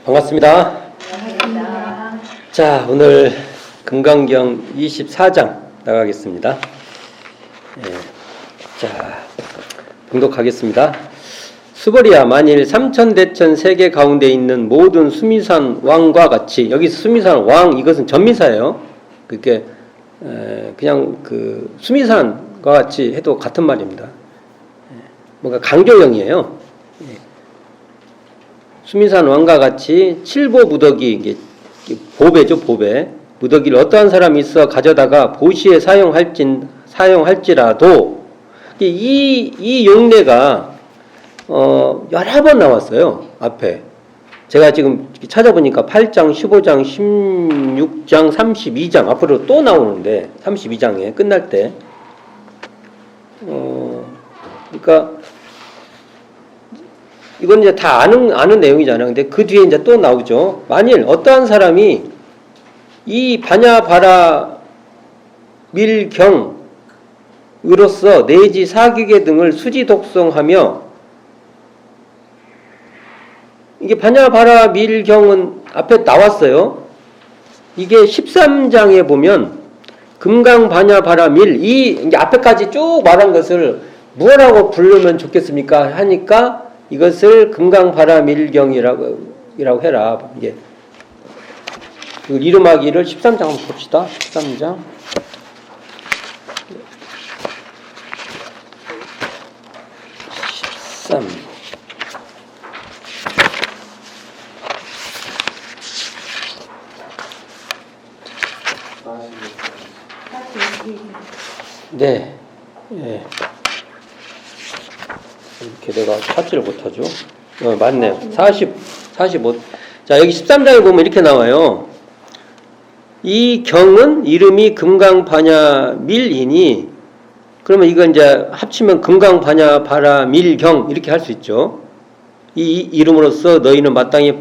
반갑습니다. 반갑습니다. 자, 오늘 금강경 24장 나가겠습니다. 자, 봉독하겠습니다. 수보리야, 만일 삼천대천 세계 가운데 있는 모든 수미산 왕과 같이, 여기 수미산 왕, 이것은 전미사예요. 그게 그냥 그 수미산과 같이 해도 같은 말입니다. 뭔가 강조형이에요. 수미산 왕과 같이 칠보 무더기, 이게 보배죠, 보배. 무더기를 어떠한 사람이 있어 가져다가 보시에 사용할지라도, 이 용례가, 여러 번 나왔어요, 앞에. 제가 지금 찾아보니까 8장, 15장, 16장, 32장, 앞으로 또 나오는데, 32장에 끝날 때. 그러니까, 이건 이제 다 아는 내용이잖아요. 근데 그 뒤에 이제 또 나오죠. 만일 어떠한 사람이 이 바냐바라 밀경으로서 내지 사기계 등을 수지 독송하며, 이게 바냐바라 밀경은 앞에 나왔어요. 이게 13장에 보면 금강 바냐바라 밀, 이게 앞에까지 쭉 말한 것을 뭐라고 부르면 좋겠습니까? 하니까 이것을 금강바라밀경이라고 해라. 이게 그 이름하기를 13장 한번 봅시다. 13장. 13. 네. 예. 이렇게 내가 찾지를 못하죠. 맞네요. 45. 자, 여기 13장에 보면 이렇게 나와요. 이 경은 이름이 금강바냐밀이니, 그러면 이거 이제 합치면 금강바냐바라밀경 이렇게 할 수 있죠. 이 이름으로써 너희는 마땅히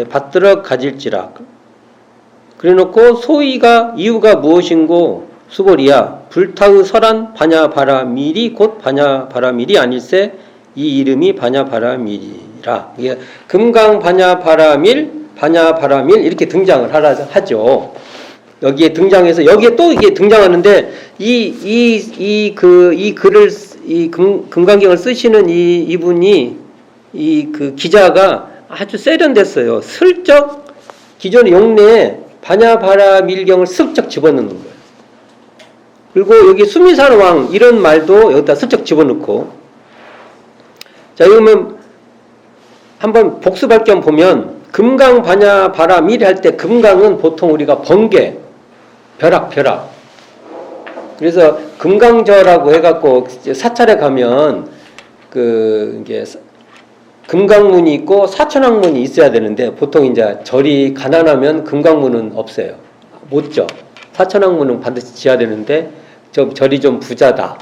받들어 가질지라. 그래 놓고 소위가 이유가 무엇인고 수보리야, 불타의 설한 바냐바라밀이 곧 바냐바라밀이 아닐세. 이 이름이 바냐바라밀이라. 이게 금강 바냐바라밀, 바냐바라밀 이렇게 등장을 하죠. 여기에 등장해서 여기에 또 이게 등장하는데 이 글을 금강경을 쓰시는 이분이 그 기자가 아주 세련됐어요. 슬쩍 기존의 용례에 바냐바라밀경을 슬쩍 집어넣는 거예요. 그리고 여기 수미산 왕 이런 말도 여기다 슬쩍 집어넣고. 자, 그러면 한번 복습할 겸 보면 금강 바냐바라밀 할 때 금강은 보통 우리가 번개, 벼락. 그래서 금강저라고 해갖고 사찰에 가면 이게 금강문이 있고 사천왕문이 있어야 되는데 보통 이제 절이 가난하면 금강문은 없어요. 못 져. 사천왕문은 반드시 지어야 되는데 절이 좀 부자다.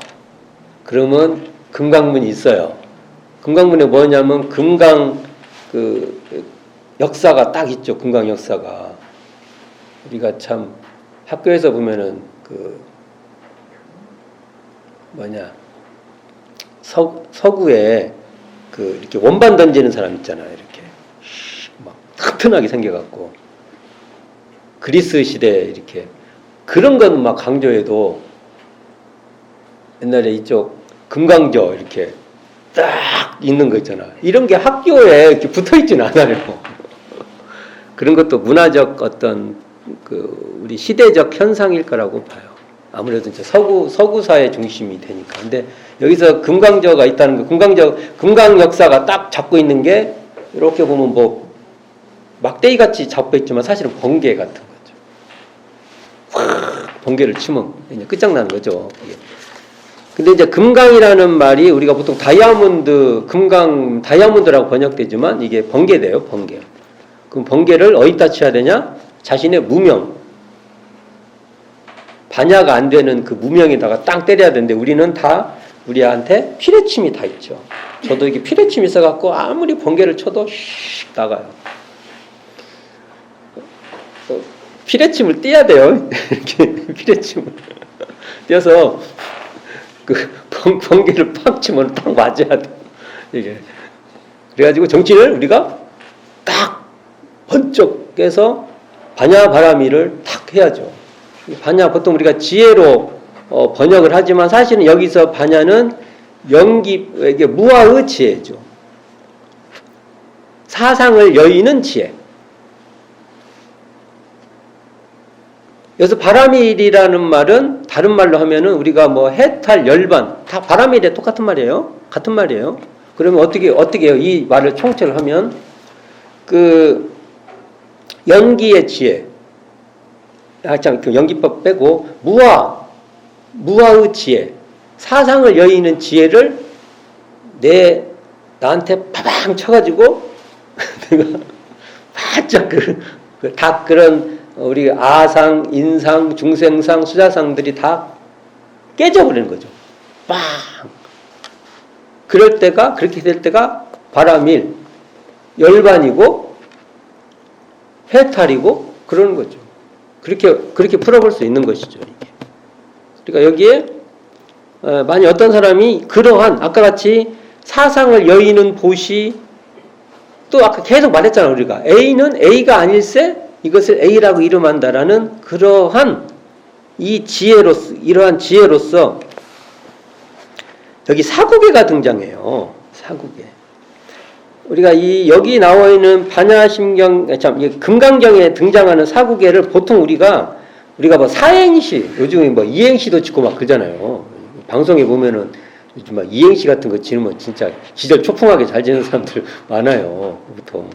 그러면 금강문이 있어요. 금강문에 뭐냐면 금강 역사가 딱 있죠. 금강 역사가. 우리가 참 학교에서 보면은 서구에 이렇게 원반 던지는 사람 있잖아요. 이렇게 막 튼튼하게 생겨갖고 그리스 시대 이렇게 그런 건 막 강조해도 옛날에 이쪽 금강저 이렇게 딱 있는 거 있잖아. 이런 게 학교에 이렇게 붙어 있지는 않아요. 그런 것도 문화적 어떤 우리 시대적 현상일 거라고 봐요. 아무래도 이제 서구사의 중심이 되니까. 근데 여기서 금강저가 있다는 거, 금강 역사가 딱 잡고 있는 게 이렇게 보면 뭐 막대기 같이 잡고 있지만 사실은 번개 같은 거죠. 번개를 치면 이제 끝장나는 거죠. 근데 이제 금강이라는 말이 우리가 보통 다이아몬드라고 번역되지만 이게 번개돼요, 번개. 그럼 번개를 어디다 쳐야 되냐? 자신의 무명. 반야가 안 되는 그 무명에다가 땅 때려야 되는데 우리는 다 우리한테 피뢰침이 다 있죠. 저도 이게 피뢰침이 있어갖고 아무리 번개를 쳐도 슉 나가요. 피뢰침을 떼야 돼요. 이렇게 피뢰침을 떼서 번개를 팍 치면 딱 맞아야 돼. 이게. 그래가지고 정치를 우리가 딱 번쩍 깨서 반야바라밀을 탁 해야죠. 반야 보통 우리가 지혜로 번역을 하지만 사실은 여기서 반야는 연기, 이게 무아의 지혜죠. 사상을 여의는 지혜. 여기서 바라밀이라는 말은 다른 말로 하면은 우리가 뭐 해탈, 열반 다 바라밀에 똑같은 말이에요. 같은 말이에요. 그러면 어떻게 해요? 이 말을 총체를 하면 그 연기의 지혜, 그 연기법 빼고 무아의 지혜, 사상을 여의는 지혜를 나한테 파방 쳐가지고 내가 바짝 다 그런 우리 아상, 인상, 중생상, 수자상들이 다 깨져버리는 거죠. 빵! 그렇게 될 때가 바라밀, 열반이고, 해탈이고, 그러는 거죠. 그렇게 풀어볼 수 있는 것이죠. 이게. 그러니까 여기에, 만약 어떤 사람이 그러한, 아까 같이 사상을 여의는 보시, 또 아까 계속 말했잖아, 우리가. A는 A가 아닐세, 이것을 A라고 이름한다라는 그러한 이러한 지혜로서 여기 사국예가 등장해요. 사국예. 우리가 여기 나와 있는 금강경에 등장하는 사국예를 보통 우리가 뭐 사행시, 요즘에 뭐 이행시도 짓고 막 그러잖아요. 방송에 보면은 요즘 막 이행시 같은 거 지으면 진짜 기절 초풍하게 잘 지는 사람들 많아요. 보통.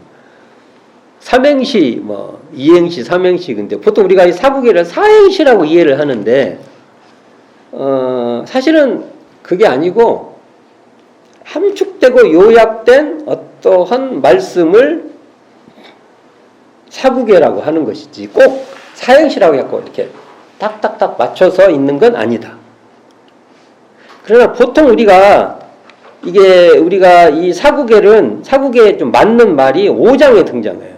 삼행시, 뭐, 이행시, 삼행시. 근데 보통 우리가 이 사국예를 사행시라고 이해를 하는데, 사실은 그게 아니고, 함축되고 요약된 어떠한 말씀을 사국예라고 하는 것이지, 꼭 사행시라고 해서 이렇게 딱딱딱 맞춰서 있는 건 아니다. 그러나 보통 우리가 이 사국예에 좀 맞는 말이 5장에 등장해요.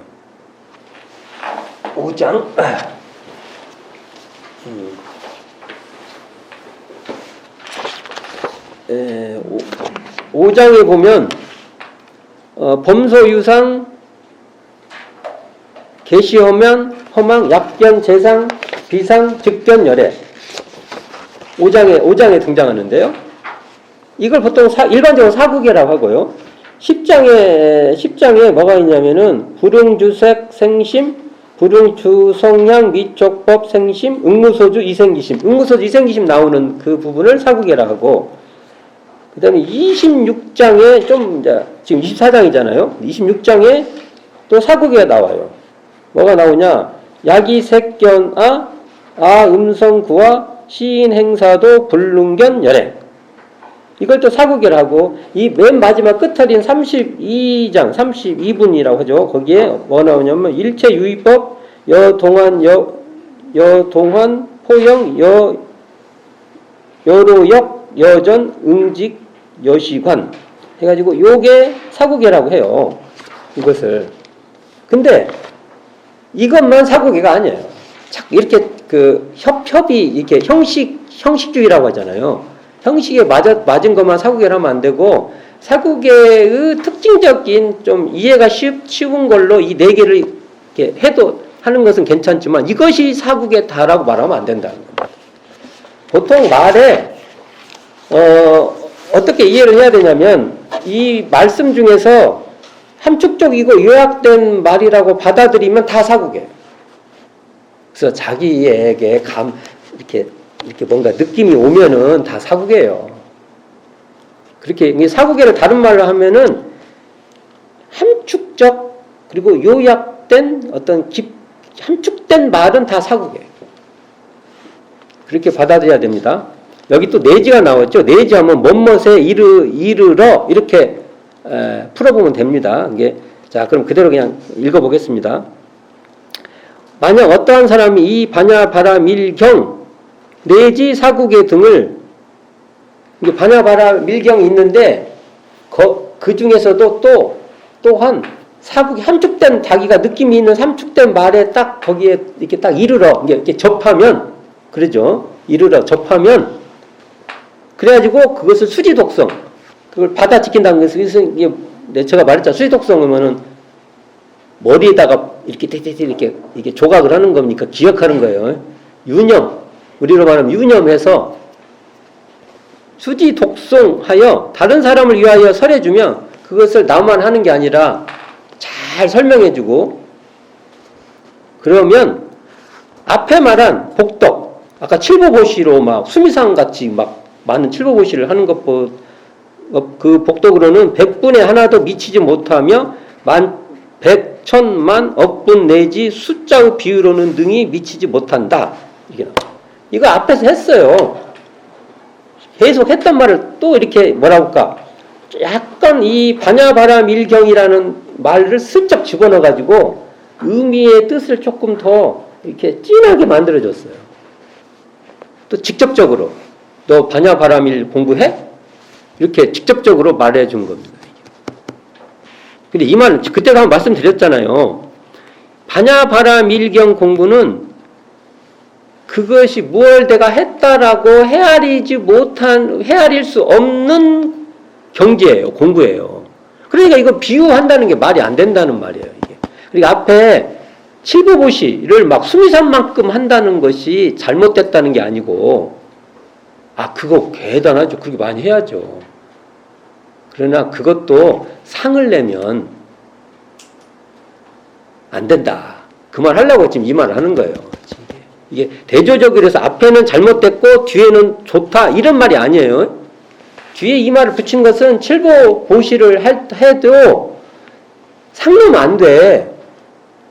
5장. 5장에 보면 범소유상, 계시허면, 허망, 약견, 재상, 비상, 즉견, 열애. 5장에 등장하는데요. 이걸 보통 일반적으로 사국예라고 하고요. 10장에 뭐가 있냐면은 불응주색, 생심, 불응주성향, 미촉법, 생심, 응무소주, 이생기심. 응무소주, 이생기심 나오는 그 부분을 사국예라고 하고, 그 다음에 26장에 지금 24장이잖아요. 26장에 또 사국예가 나와요. 뭐가 나오냐? 야기색견아, 음성구와 시인행사도 불능견 열애. 이걸 또 사국예를 하고, 이 맨 마지막 끝털인 32장, 32분이라고 하죠. 거기에 뭐 나오냐면, 일체유의법, 여동한, 포영, 여로역, 여전, 응직, 여시관. 해가지고, 요게 사국예라고 해요. 이것을. 근데, 이것만 사국예가 아니에요. 이렇게 협이, 이렇게 형식주의라고 하잖아요. 형식에 맞은 것만 사국예를 하면 안 되고, 사국예의 특징적인 좀 이해가 쉬운 걸로 이 4개를 이렇게 하는 것은 괜찮지만, 이것이 사국예다라고 말하면 안 된다는 겁니다. 보통 말에, 어떻게 이해를 해야 되냐면, 이 말씀 중에서 함축적이고 요약된 말이라고 받아들이면 다 사국예예요. 그래서 자기에게 이렇게 뭔가 느낌이 오면은 다 사국예예요. 그렇게 사국예를 다른 말로 하면은 함축적 그리고 요약된 어떤 함축된 말은 다 사국예예요. 그렇게 받아들여야 됩니다. 여기 또 내지가 나왔죠. 내지하면 뭐뭇에 이르러 이렇게 풀어보면 됩니다. 자, 그럼 그대로 그냥 읽어보겠습니다. 만약 어떠한 사람이 이 반야바라밀경 내지 사국예 등을, 반야바라밀경이 있는데 그 중에서도 또한 사국이 함축된, 자기가 느낌이 있는 함축된 말에 딱 거기에 이렇게 딱 이르러 이렇게 접하면, 그러죠. 이르러 접하면, 그래가지고 그것을 수지독성, 그걸 받아 지킨다는 것은, 제가 말했잖아요. 수지독성이면은 머리에다가 이렇게 조각을 하는 겁니까? 기억하는 거예요. 유념, 우리로 말하면 유념해서 수지 독송하여 다른 사람을 위하여 설해주면 그것을 나만 하는 게 아니라 잘 설명해주고, 그러면 앞에 말한 복덕, 아까 칠보보시로 막 수미상 같이 막 많은 칠보보시를 하는 것보 그 복덕으로는 백분의 하나도 미치지 못하며 백, 천만, 억분 내지 숫자의 비유로는 능히 미치지 못한다. 이거 앞에서 했어요. 계속 했던 말을 또 이렇게 뭐라고 할까? 약간 이 반야바라밀경이라는 말을 슬쩍 집어넣어가지고 의미의 뜻을 조금 더 이렇게 진하게 만들어줬어요. 또 직접적으로 너 반야바라밀 공부해? 이렇게 직접적으로 말해준 겁니다. 근데 이 말은 그때도 한번 말씀드렸잖아요. 반야바라밀경 공부는 그것이 무얼 내가 했다라고 헤아릴 수 없는 경지예요. 공부예요. 그러니까 이거 비유한다는 게 말이 안 된다는 말이에요. 이게. 그러니까 앞에 칠보보시를 막 수미산만큼 한다는 것이 잘못됐다는 게 아니고, 그거 대단하죠. 그렇게 많이 해야죠. 그러나 그것도 상을 내면 안 된다. 그 말 하려고 지금 이 말을 하는 거예요. 이게 대조적으로 해서 앞에는 잘못됐고 뒤에는 좋다 이런 말이 아니에요. 뒤에 이 말을 붙인 것은 칠보보시를 해도 상 내면 안 돼.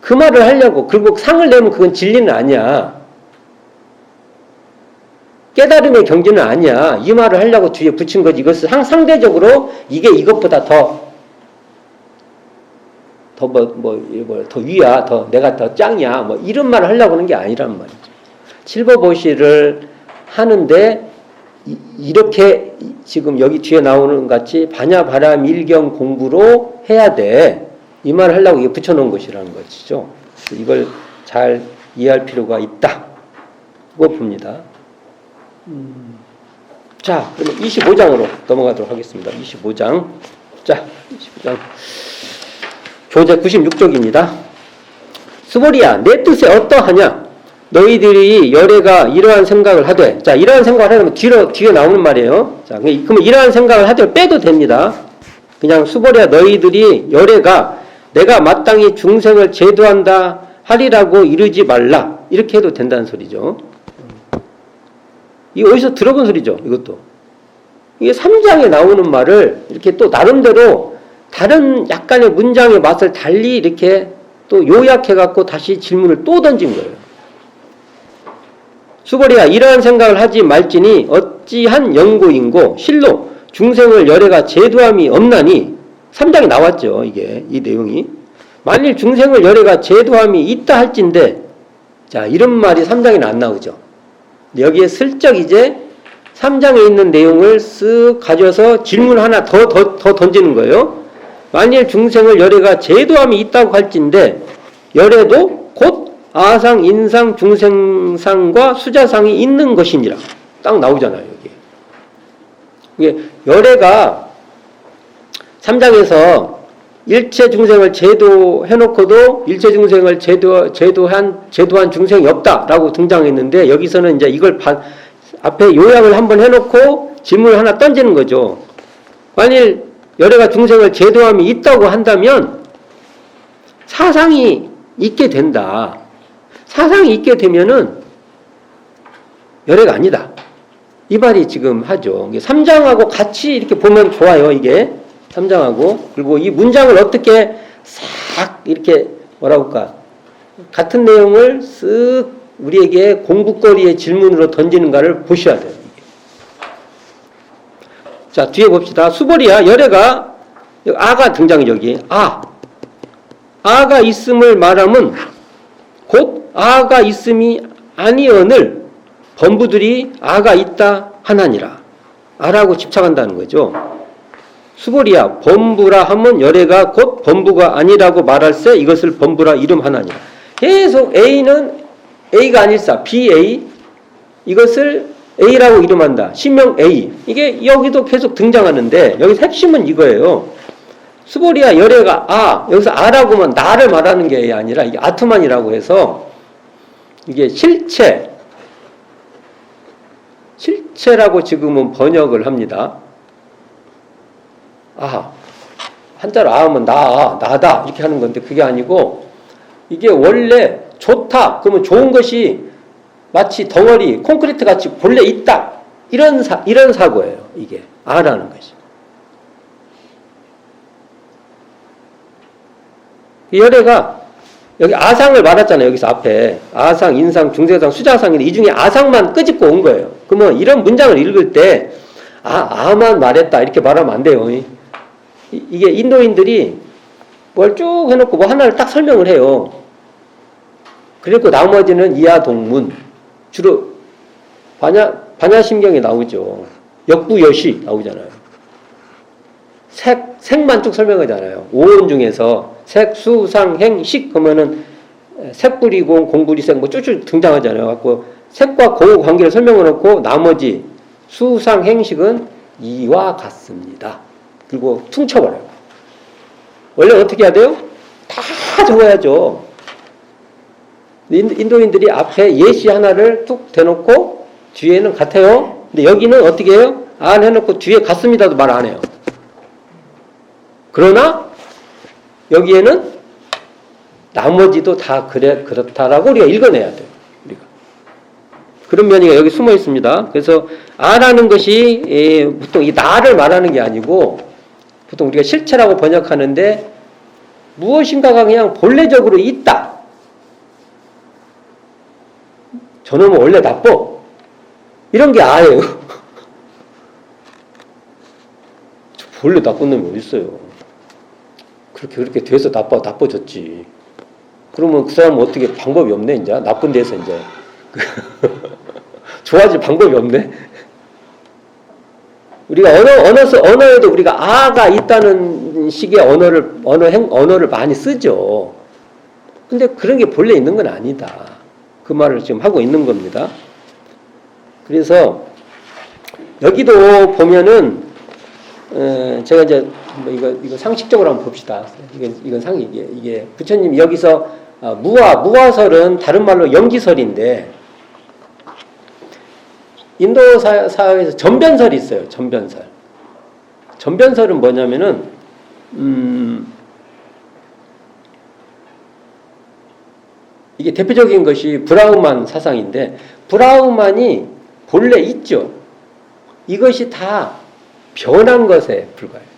그 말을 하려고. 그리고 상을 내면 그건 진리는 아니야. 깨달음의 경지는 아니야. 이 말을 하려고 뒤에 붙인 거지. 이것을 상대적으로 이게 이것보다 더 위야, 내가 더 짱이야. 이런 말을 하려고 하는 게 아니란 말이죠. 칠보보시를 하는데, 이렇게 지금 여기 뒤에 나오는 같이 반야바라밀경 공부로 해야 돼. 이 말을 하려고 이게 붙여놓은 것이라는 것이죠. 이걸 잘 이해할 필요가 있다. 고 봅니다. 자, 그러면 25장으로 넘어가도록 하겠습니다. 25장. 자, 25장. 교재 96쪽입니다. 수보리야, 내 뜻에 어떠하냐? 너희들이 열애가 이러한 생각을 하되, 자, 이러한 생각을 하려면 뒤에 나오는 말이에요. 자, 그러면 이러한 생각을 하되 빼도 됩니다. 그냥 수보리야, 너희들이 열애가 내가 마땅히 중생을 제도한다 하리라고 이르지 말라. 이렇게 해도 된다는 소리죠. 이거 어디서 들어본 소리죠, 이것도. 이게 3장에 나오는 말을 이렇게 또 나름대로 다른 약간의 문장의 맛을 달리 이렇게 또 요약해갖고 다시 질문을 또 던진 거예요. 수보리야, 이러한 생각을 하지 말지니 어찌한 영고인고 실로 중생을 열애가 제도함이 없나니. 3장에 나왔죠, 이게 이 내용이. 만일 중생을 열애가 제도함이 있다 할진데, 자, 이런 말이 3장에는 안 나오죠. 여기에 슬쩍 이제 3장에 있는 내용을 쓱 가져서 질문 하나 더 던지는 거예요. 만일 중생을 열애가 제도함이 있다고 할진데 열애도 곧 아상, 인상, 중생상과 수자상이 있는 것이니라. 딱 나오잖아요, 여기. 이게 열애가 3장에서 일체 중생을 제도해놓고도 일체 중생을 제도한 중생이 없다라고 등장했는데, 여기서는 이제 이걸 앞에 요약을 한번 해놓고 질문을 하나 던지는 거죠. 만일 열애가 중생을 제도함이 있다고 한다면 사상이 있게 된다. 사상이 있게 되면은 열애가 아니다. 이 말이 지금 하죠. 3장하고 같이 이렇게 보면 좋아요, 이게. 3장하고. 그리고 이 문장을 어떻게 싹 이렇게 뭐라고 할까. 같은 내용을 쓱 우리에게 공부거리의 질문으로 던지는가를 보셔야 돼요. 자, 뒤에 봅시다. 수보리야, 열애가, 아가 등장이죠, 여기. 아가 있음을 말하면 곧 아가 있음이 아니언을 범부들이 아가 있다 하나니라. 아라고 집착한다는 거죠. 수보리야, 범부라 하면 열애가 곧 범부가 아니라고 말할세 이것을 범부라 이름하나니라. 계속 A는 A가 아닐사 BA, 이것을 A라고 이름한다. 신명 A. 이게 여기도 계속 등장하는데 여기 핵심은 이거예요. 수보리아 열애가 여기서 아라고 하면 나를 말하는 게 아니라 이게 아트만이라고 해서 이게 실체라고 지금은 번역을 합니다. 한자로 하면 나다 이렇게 하는 건데 그게 아니고 이게 원래 좋다 그러면 좋은 것이 마치 덩어리 콘크리트 같이 본래 있다 이런 사고예요. 이게 아라는 것이. 열애가 여기 아상을 말했잖아요. 여기서 앞에 아상, 인상, 중세상, 수자상인데 이 중에 아상만 끄집고 온 거예요. 그러면 이런 문장을 읽을 때 아만 말했다 이렇게 말하면 안 돼요. 이게 인도인들이 뭘 쭉 해놓고 뭐 하나를 딱 설명을 해요. 그리고 나머지는 이하동문 주로 반야심경에 나오죠. 역부여시 나오잖아요. 색만 쭉 설명하잖아요. 오온 중에서 색, 수, 상, 행, 식 하면은 색불이공, 공불이색 뭐 쭉쭉 등장하잖아요. 갖고 색과 공의 관계를 설명해 놓고 나머지 수, 상, 행식은 이와 같습니다. 그리고 퉁쳐버려요. 원래 어떻게 해야 돼요? 다 적어야죠. 인도인들이 앞에 예시 하나를 뚝 대놓고 뒤에는 같아요. 근데 여기는 어떻게 해요? 안 해놓고 뒤에 같습니다도 말 안 해요. 그러나 여기에는 나머지도 다 그렇다라고 우리가 읽어내야 돼요. 우리가. 그런 면이 여기 숨어 있습니다. 그래서 아라는 것이 보통 이 나를 말하는 게 아니고 보통 우리가 실체라고 번역하는데 무엇인가가 그냥 본래적으로 있다. 저놈은 원래 나빠. 이런 게 아예요. 원래 나쁜 놈이 어디 있어요. 그렇게 돼서 나빠졌지. 그러면 그 사람은 어떻게 방법이 없네, 이제. 나쁜 데서 이제. 좋아질 방법이 없네. 우리가 언어에도 우리가 아가 있다는 식의 언어를 많이 쓰죠. 근데 그런 게 본래 있는 건 아니다. 그 말을 지금 하고 있는 겁니다. 그래서 여기도 보면은 제가 이제 뭐 이거 상식적으로 한번 봅시다. 이건 이게 부처님 여기서 무화설은 다른 말로 연기설인데 인도 사회에서 전변설이 있어요. 전변설은 뭐냐면은 이게 대표적인 것이 브라우만 사상인데 브라우만이 본래 있죠. 이것이 다 변한 것에 불과해요.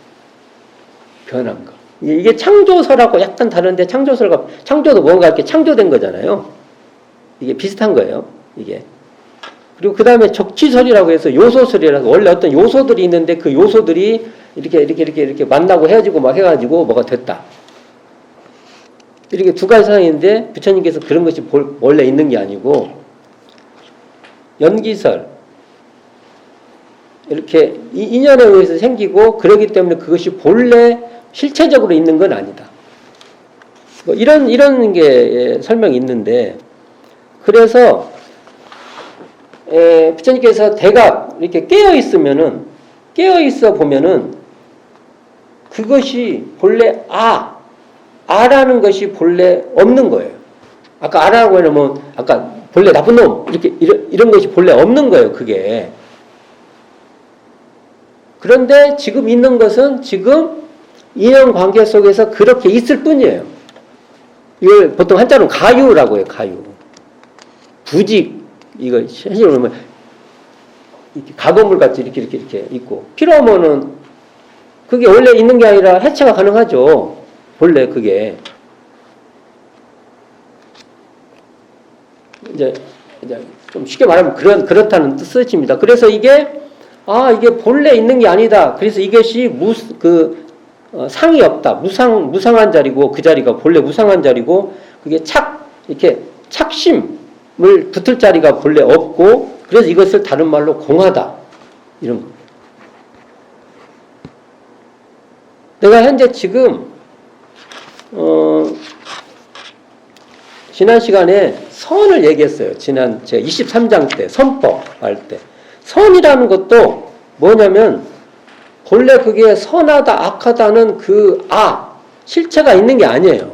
변한 것. 이게 창조설하고 약간 다른데 창조도 뭔가 이렇게 창조된 거잖아요. 이게 비슷한 거예요. 이게. 그리고 그 다음에 적취설이라고 해서 요소설이라서 원래 어떤 요소들이 있는데 그 요소들이 이렇게 만나고 헤어지고 막 해가지고 뭐가 됐다. 이렇게 두 가지 상황인데 부처님께서 그런 것이 원래 있는 게 아니고 연기설 이렇게 인연에 의해서 생기고 그러기 때문에 그것이 본래 실체적으로 있는 건 아니다. 뭐 이런 게 설명이 있는데 그래서 부처님께서 대각 이렇게 깨어 있어 보면은 그것이 본래 아라는 것이 본래 없는 거예요. 아까 아라고 하면 아까 본래 나쁜 놈 이렇게 이런 것이 본래 없는 거예요. 그게. 그런데 지금 있는 것은 지금 인연관계 속에서 그렇게 있을 뿐이에요. 이걸 보통 한자로 가유라고 해요. 가유. 부직 이거 실제로 보면 이렇게 가건물 같이 이렇게 있고 필요하면은 그게 원래 있는 게 아니라 해체가 가능하죠. 본래 그게 이제 좀 쉽게 말하면 그렇다는 뜻입니다. 그래서 이게 본래 있는 게 아니다. 그래서 이것이 상이 없다. 무상한 자리고 그 자리가 본래 무상한 자리고 그게 이렇게 착심을 붙을 자리가 본래 없고 그래서 이것을 다른 말로 공하다. 이런 거. 내가 현재 지금 지난 시간에 선을 얘기했어요. 지난 제가 23장 때 선법 할 때 선이라는 것도 뭐냐면 본래 그게 선하다, 악하다는 그 실체가 있는 게 아니에요.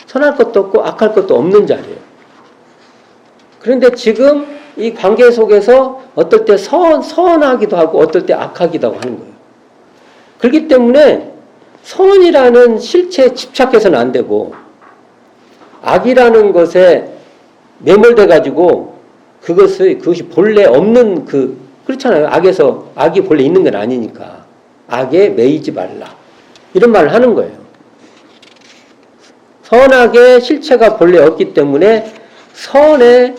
선할 것도 없고 악할 것도 없는 자리예요. 그런데 지금 이 관계 속에서 어떨 때 선하기도 하고 어떨 때 악하기도 하는 거예요. 그렇기 때문에 선이라는 실체에 집착해서는 안 되고 악이라는 것에 매몰돼 가지고 그것이 본래 없는 그렇잖아요. 악이 본래 있는 건 아니니까 악에 매이지 말라 이런 말을 하는 거예요. 선악의 실체가 본래 없기 때문에 선에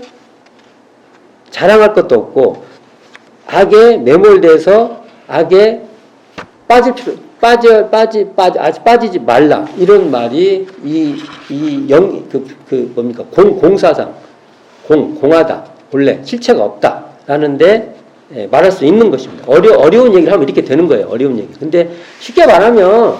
자랑할 것도 없고 악에 매몰돼서 악에 빠지지 말라 이런 말이 뭡니까 공사상 공하다 본래 실체가 없다라는데 말할 수 있는 것입니다. 어려운 얘기를 하면 이렇게 되는 거예요. 어려운 얘기. 근데 쉽게 말하면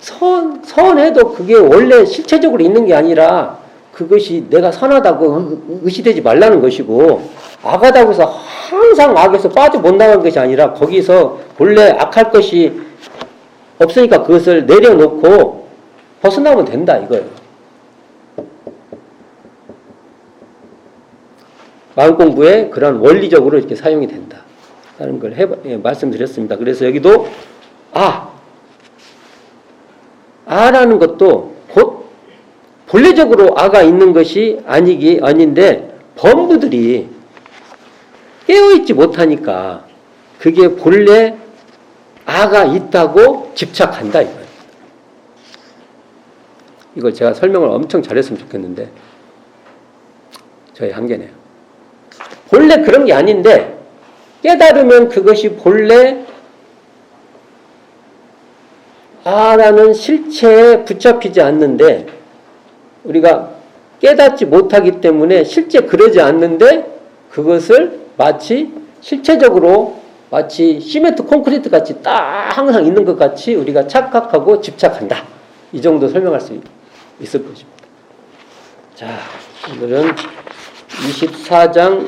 선해도 그게 원래 실체적으로 있는 게 아니라 그것이 내가 선하다고 의시되지 말라는 것이고 악하다고 해서 항상 악에서 빠져 못 나가는 것이 아니라 거기서 본래 악할 것이 없으니까 그것을 내려놓고 벗어나면 된다 이거예요. 마음 공부에 그런 원리적으로 이렇게 사용이 된다라는 걸 말씀드렸습니다. 그래서 여기도 아라는 것도 곧 본래적으로 아가 있는 것이 아닌데 범부들이 깨어있지 못하니까 그게 본래 아가 있다고 집착한다 이거예요. 이걸 제가 설명을 엄청 잘했으면 좋겠는데 저의 한계네요. 본래 그런 게 아닌데 깨달으면 그것이 본래 아라는 실체에 붙잡히지 않는데 우리가 깨닫지 못하기 때문에 실제 그러지 않는데 그것을 마치 실체적으로 마치 시멘트 콘크리트 같이 딱 항상 있는 것 같이 우리가 착각하고 집착한다. 이 정도 설명할 수 있을 것입니다. 자, 오늘은 24장,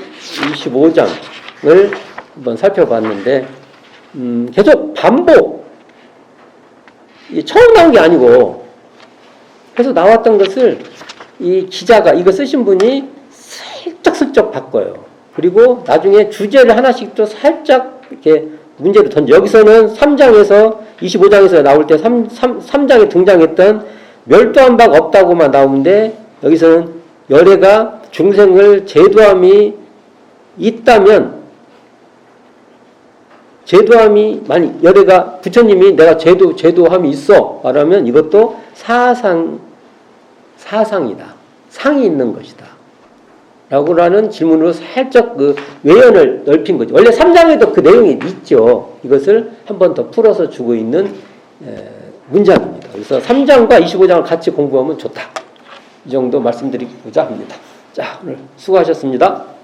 25장을 한번 살펴봤는데 계속 반복 처음 나온 게 아니고 계속 나왔던 것을 이 기자가 이거 쓰신 분이 슬쩍슬쩍 바꿔요. 그리고 나중에 주제를 하나씩 또 살짝 이렇게 문제를 던져. 여기서는 3장에서 25장에서 나올 때 3장에 등장했던 멸도한 바가 없다고만 나오는데 여기서는 열애가 중생을 제도함이 있다면 제도함이 열애가 부처님이 내가 제도함이 있어 말하면 이것도 사상이다. 상이 있는 것이다. 라고라는 질문으로 살짝 그 외연을 넓힌 거죠. 원래 3장에도 그 내용이 있죠. 이것을 한 번 더 풀어서 주고 있는 문장입니다. 그래서 3장과 25장을 같이 공부하면 좋다. 이 정도 말씀드리고자 합니다. 자, 오늘 수고하셨습니다.